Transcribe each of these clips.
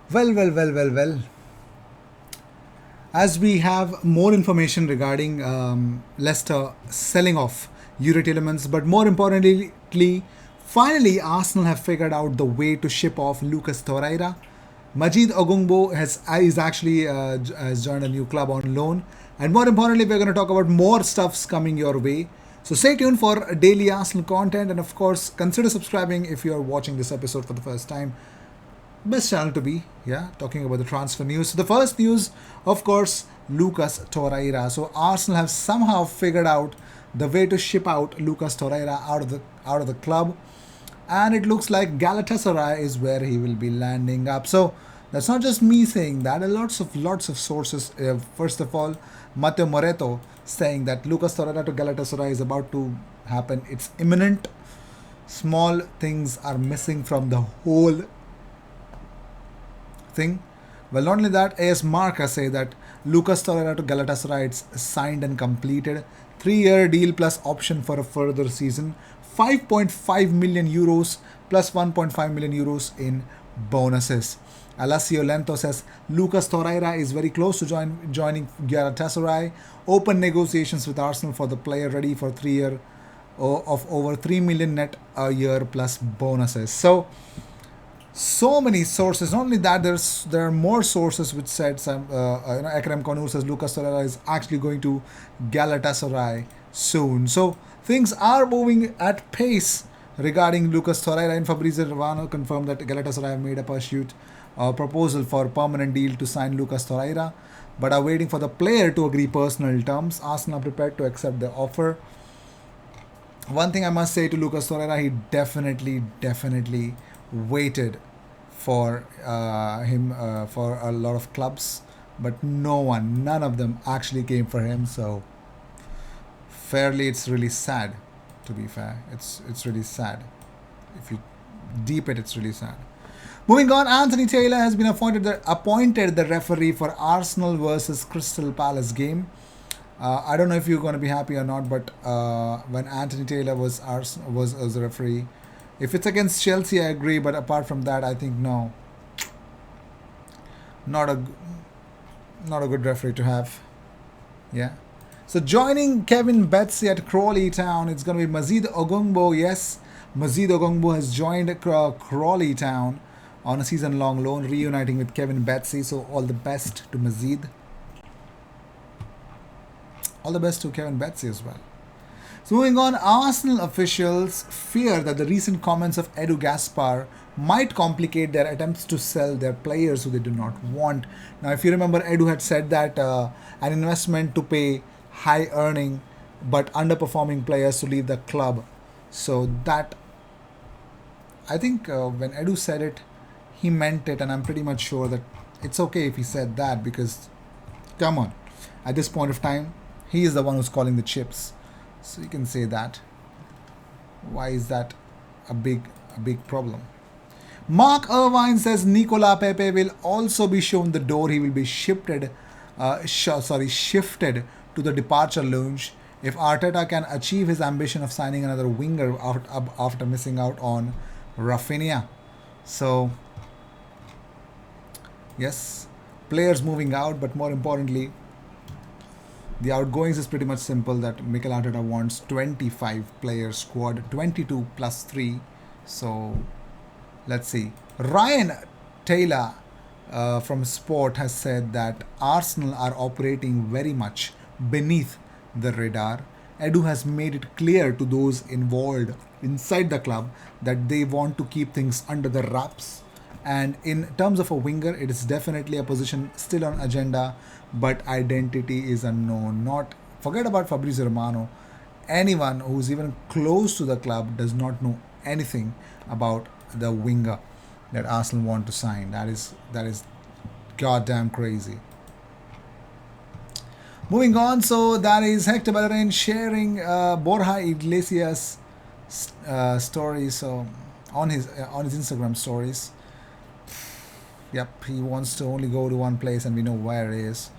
Well. As we have more information regarding Leicester selling off Yuri Tielemans, but more importantly, finally Arsenal have figured out the way to ship off Lucas Torreira. Mazid Ogungbo is actually has joined a new club on loan, and more importantly, we're going to talk about more stuffs coming your way. So stay tuned for daily Arsenal content, and of course, consider subscribing if you are watching this episode for the first time. Best channel to be, yeah, talking about the transfer news. So the first news, of course, Lucas Torreira. So Arsenal have somehow figured out the way to ship out Lucas Torreira out of the club, and it looks like Galatasaray is where he will be landing up. So that's not just me saying that. Lots of sources. First of all, Matteo Moretto saying that Lucas Torreira to Galatasaray is about to happen. It's imminent. Small things are missing from the whole thing. Well, not only that, AS Marca say that Lucas Torreira to Galatasaray it's signed and completed. 3-year deal plus option for a further season. 5.5 million euros plus 1.5 million euros in bonuses. Alessio Lento says Lucas Torreira is very close to joining Galatasaray. Open negotiations with Arsenal for the player, ready for 3 year of over 3 million net a year plus bonuses. So many sources. Not only that, there are more sources which said Ekrem Konur says Lucas Torreira is actually going to Galatasaray soon. So things are moving at pace regarding Lucas Torreira, and Fabrizio Romano confirmed that Galatasaray have made a pursuit proposal for a permanent deal to sign Lucas Torreira, but are waiting for the player to agree personal terms. Arsenal are prepared to accept the offer. One thing I must say to Lucas Torreira, he definitely waited for him for a lot of clubs, but none of them actually came for him. So fairly, it's really sad. To be fair, it's really sad. If you deep it, it's really sad. Moving on, Anthony Taylor has been appointed the referee for Arsenal versus Crystal Palace game. I don't know if you're going to be happy or not, but when Anthony Taylor was a referee, if it's against Chelsea, I agree. But apart from that, I think no, not a not a good referee to have. Yeah. So joining Kevin Betsy at Crawley Town, it's going to be Mazid Ogungbo. Yes, Mazid Ogungbo has joined Crawley Town on a season-long loan, reuniting with Kevin Betsy. So all the best to Mazid. All the best to Kevin Betsy as well. So moving on, Arsenal officials fear that the recent comments of Edu Gaspar might complicate their attempts to sell their players who they do not want. Now, if you remember, Edu had said that an investment to pay high-earning but underperforming players to leave the club. So that, I think when Edu said it, he meant it, and I'm pretty much sure that it's okay if he said that because, come on, at this point of time, he is the one who's calling the chips. So you can say that. Why is that a big problem? Mark Irvine says Nicolas Ppe will also be shown the door. He will be shifted to the departure lounge if Arteta can achieve his ambition of signing another winger after missing out on Rafinha. So, yes, players moving out, but more importantly, the outgoings is pretty much simple that Mikel Arteta wants 25 player squad, 22 plus 3. So let's see. Ryan Taylor from Sport has said that Arsenal are operating very much beneath the radar. Edu has made it clear to those involved inside the club that they want to keep things under the wraps. And in terms of a winger, it is definitely a position still on agenda, but identity is unknown. Not forget about Fabrizio Romano. Anyone who's even close to the club does not know anything about the winger that Arsenal want to sign. That is goddamn crazy. Moving on, so that is Hector Bellerin sharing Borja Iglesias stories so on his Instagram stories. Yep, he wants to only go to one place and we know where it is.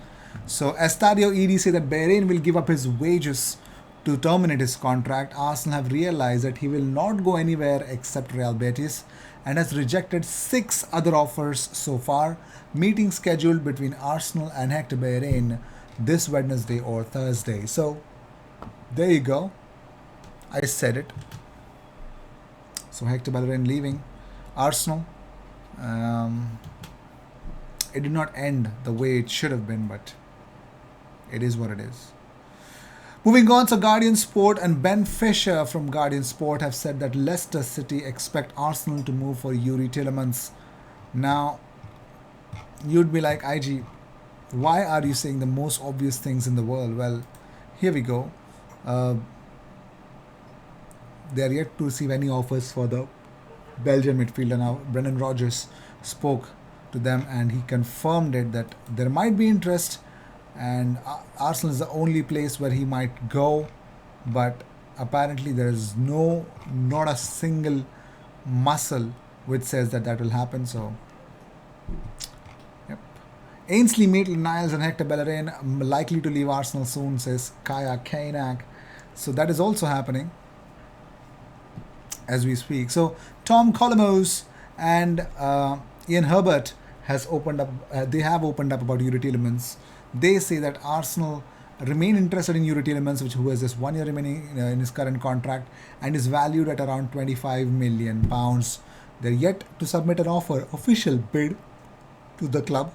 So Estadio ED say that Bellerin will give up his wages to terminate his contract. Arsenal have realized that he will not go anywhere except Real Betis, and has rejected 6 other offers so far. Meeting scheduled between Arsenal and Hector Bellerin this Wednesday or Thursday. So there you go. I said it. So Hector Bellerin leaving Arsenal. It did not end the way it should have been, but it is what it is. Moving on, so Guardian Sport and Ben Fisher from Guardian Sport have said that Leicester City expect Arsenal to move for Yuri Tillemans. Now, you'd be like, IG, why are you saying the most obvious things in the world? Well, here we go. They are yet to receive any offers for the Belgian midfielder. Now, Brendan Rodgers spoke to them and he confirmed it that there might be interest, and Arsenal is the only place where he might go, but apparently there is not a single muscle which says that will happen. So yep. Ainsley Maitland-Niles and Hector Bellerin likely to leave Arsenal soon, says Kaya Kainak. So that is also happening as we speak. So Tom Colomos and Ian Herbert has opened up. They have opened up about Yuri Tillemans. They say that Arsenal remain interested in Yuri Tillemans, who has just 1 year remaining in his current contract and is valued at around £25 million. They're yet to submit an official bid to the club,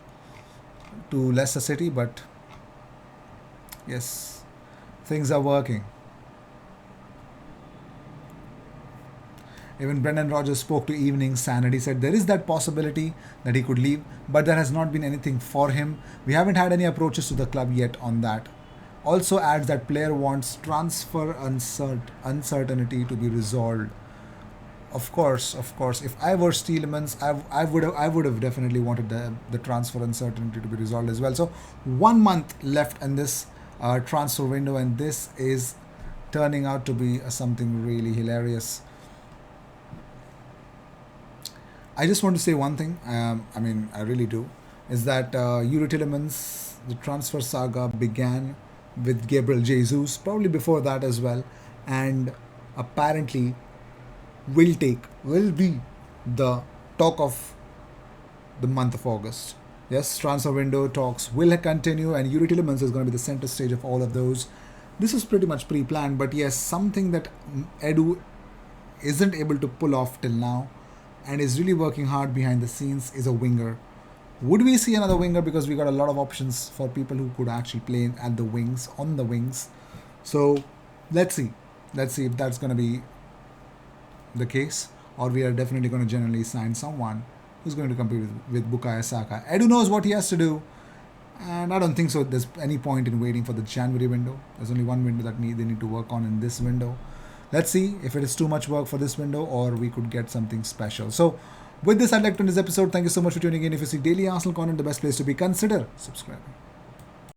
to Leicester City, but yes, things are working. Even Brendan Rodgers spoke to Evening Standard. He said there is that possibility that he could leave, but there has not been anything for him. We haven't had any approaches to the club yet on that. Also adds that player wants transfer uncertainty to be resolved. Of course. If I were Stielemans, I would have definitely wanted the transfer uncertainty to be resolved as well. So 1 month left in this transfer window, and this is turning out to be something really hilarious. I just want to say one thing. I really do. Is that Yuri Tillemans, the transfer saga began with Gabriel Jesus, probably before that as well, and apparently will be the talk of the month of August. Yes, transfer window talks will continue, and Yuri Tillemans is going to be the center stage of all of those. This is pretty much pre-planned, but yes, something that Edu isn't able to pull off till now, and is really working hard behind the scenes, is a winger. Would we see another winger? Because we got a lot of options for people who could actually play at the wings, on the wings. So let's see if that's going to be the case, or we are definitely going to generally sign someone who's going to compete with Bukayo Saka. Edu knows what he has to do, and I don't think so there's any point in waiting for the January window. There's only one window that they need to work on in this window. Let's see if it is too much work for this window, or we could get something special. So with this, I'd like to end this episode. Thank you so much for tuning in. If you see daily Arsenal content, the best place to be, consider subscribing.